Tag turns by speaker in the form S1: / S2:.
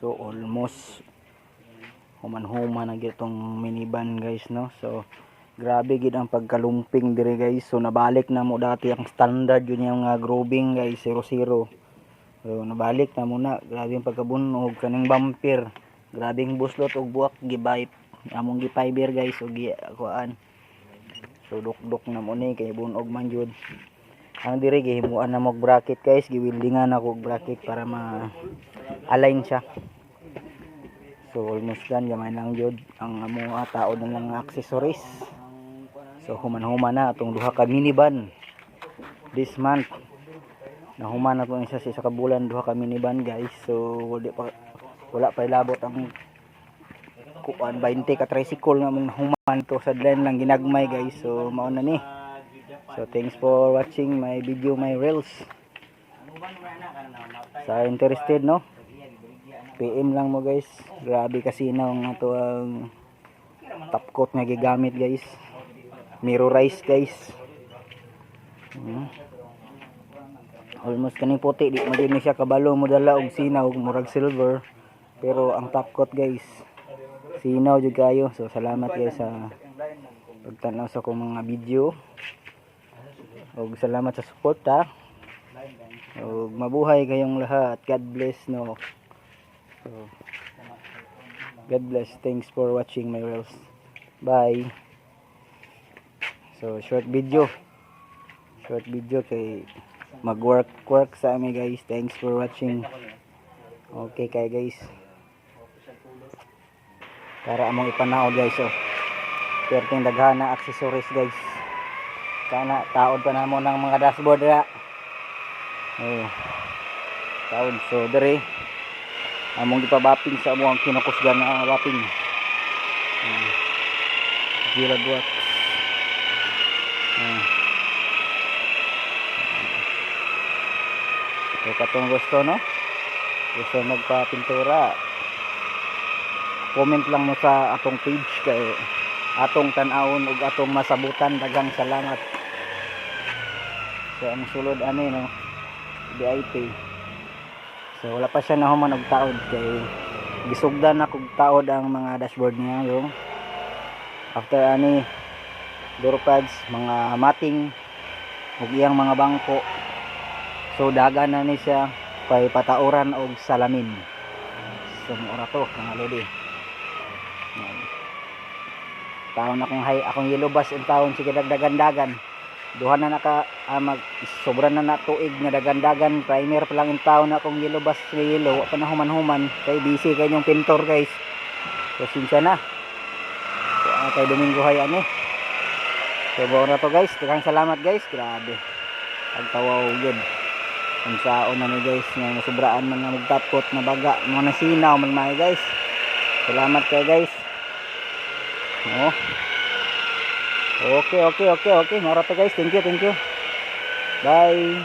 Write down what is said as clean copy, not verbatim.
S1: So almost human-human na gitong minivan guys, no. So grabe gid ang pagkalumping dire guys. So nabalik na mo dati ang standard yun yung grooving guys, 00. So nabalik na muna. Grabe ang pagkabunog kaning bumper. Grabe ang buslot og buwak gibay among gi-fiber guys og kuan. So duk-duk na mo ni kay bunog man jud. Ang dire gihimuan na mo bracket guys, giwildingan ako og bracket para ma-align siya. So almost done, gamay lang jud ang mga tao na lang accessories. So human-human na atong duha ka minivan this month. Nahuman na to isa sa isa ka bulan, duha ka minivan guys. So wala pa ilabot ang kuan 20 ka tricycle nga mong nahuman to sa line lang ginagmay guys. So mao na ni. So thanks for watching my video, my reels. Sa interested, no, PM lang mo guys. Grabe kasi na ang ato ang top coat nga gigamit guys, mirrorize guys. Almost kaning puti, di mo din siya kabalo mo dala og sinaw murag silver, pero ang top coat guys sinaw jud kayo. So salamat guys sa pagtanaw sa akong mga video, og salamat sa suporta, og mabuhay kayong lahat. God bless, no. So, God bless. Thanks for watching my reels. Bye. So short video kay mag-work sa amin guys. Thanks for watching. Okay kay guys, para among ipanaod guys. So perting daghan na accessories guys, kana taod pa namo ng mga dashboard ra. Taod. So dire among gipabapping sa among kinakusgan na wrapping. Gira buat. Kung katong gusto, no, gusto magpa-pintura, comment lang mo sa atong page kay atong tan-awon ug atong masabutan. Daghang salamat. So ang sulod ani, no, VIP. So wala pa siya nahuman og taod kay gisugdan na kog taod ang mga dashboard niya. So after ani door pads, mga mating ug iyang mga bangko, so dagan na ni siya kay patauran og salamin. So ora to mga lodi. Taon akong yellow bus ang taon sige dagdagan. Duha na naka sobra na tuig nga dagan-dagan. Primer pa lang in taon na akong yellow bus nga yellow. Pa na human-human kay busy kay yung pintor guys. So sinsya na. So kay Domingo hay ani. So buo na to guys. Daghang salamat guys. Grabe. Pagtawaw yun. Ang saon na ni guys nga nasubraan man nga magtapkot na baga mga nasinaw man mga guys. Salamat kay guys. No. Okay. Mara to guys. Thank you. Bye.